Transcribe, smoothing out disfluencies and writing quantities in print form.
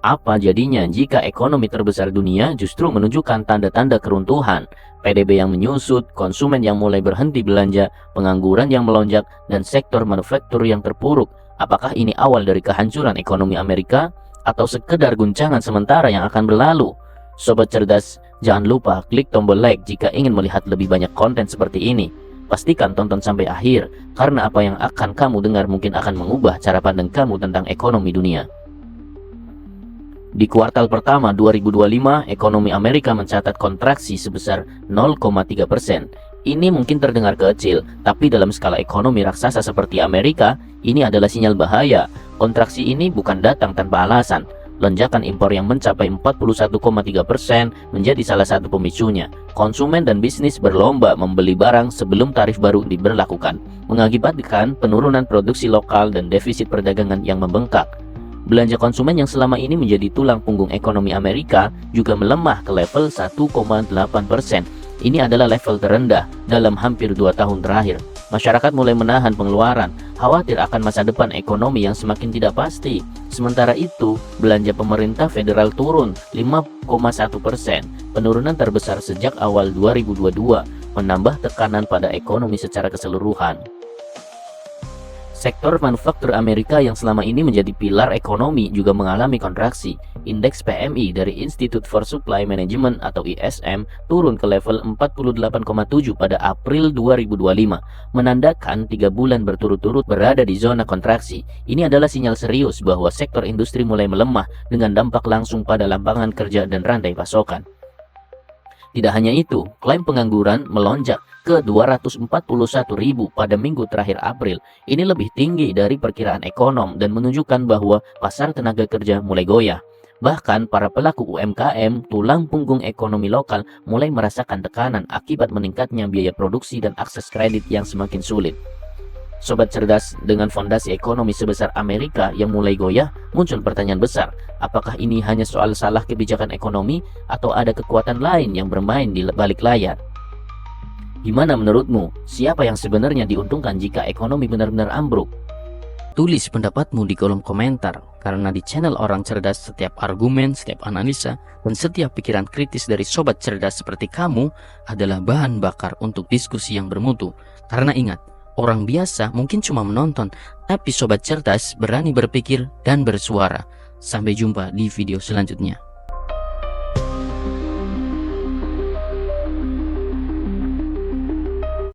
Apa jadinya jika ekonomi terbesar dunia justru menunjukkan tanda-tanda keruntuhan? PDB yang menyusut, konsumen yang mulai berhenti belanja, pengangguran yang melonjak, dan sektor manufaktur yang terpuruk. Apakah ini awal dari kehancuran ekonomi Amerika atau sekedar guncangan sementara yang akan berlalu? Sobat cerdas, jangan lupa klik tombol like jika ingin melihat lebih banyak konten seperti ini. Pastikan tonton sampai akhir, karena apa yang akan kamu dengar mungkin akan mengubah cara pandang kamu tentang ekonomi dunia. Di kuartal pertama 2025, ekonomi Amerika mencatat kontraksi sebesar 0,3%. Ini mungkin terdengar kecil, tapi dalam skala ekonomi raksasa seperti Amerika, ini adalah sinyal bahaya. Kontraksi ini bukan datang tanpa alasan. Lonjakan impor yang mencapai 41,3% menjadi salah satu pemicunya. Konsumen dan bisnis berlomba membeli barang sebelum tarif baru diberlakukan, mengakibatkan penurunan produksi lokal dan defisit perdagangan yang membengkak. Belanja konsumen yang selama ini menjadi tulang punggung ekonomi Amerika juga melemah ke level 1,8%. Ini adalah level terendah dalam hampir 2 tahun terakhir. Masyarakat mulai menahan pengeluaran, khawatir akan masa depan ekonomi yang semakin tidak pasti. Sementara itu, belanja pemerintah federal turun 5,1%, penurunan terbesar sejak awal 2022, menambah tekanan pada ekonomi secara keseluruhan. Sektor manufaktur Amerika yang selama ini menjadi pilar ekonomi juga mengalami kontraksi. Indeks PMI dari Institute for Supply Management atau ISM turun ke level 48,7 pada April 2025, menandakan 3 bulan berturut-turut berada di zona kontraksi. Ini adalah sinyal serius bahwa sektor industri mulai melemah dengan dampak langsung pada lapangan kerja dan rantai pasokan. Tidak hanya itu, klaim pengangguran melonjak ke 241.000 pada minggu terakhir April. Ini lebih tinggi dari perkiraan ekonom dan menunjukkan bahwa pasar tenaga kerja mulai goyah. Bahkan para pelaku UMKM, tulang punggung ekonomi lokal, mulai merasakan tekanan akibat meningkatnya biaya produksi dan akses kredit yang semakin sulit. Sobat cerdas, dengan fondasi ekonomi sebesar Amerika yang mulai goyah, muncul pertanyaan besar. Apakah ini hanya soal salah kebijakan ekonomi atau ada kekuatan lain yang bermain di balik layar? Gimana menurutmu? Siapa yang sebenarnya diuntungkan jika ekonomi benar-benar ambruk? Tulis pendapatmu di kolom komentar, karena di channel Orang Cerdas setiap argumen, setiap analisa, dan setiap pikiran kritis dari sobat cerdas seperti kamu adalah bahan bakar untuk diskusi yang bermutu. Karena ingat, orang biasa mungkin cuma menonton, tapi sobat cerdas berani berpikir dan bersuara. Sampai jumpa di video selanjutnya.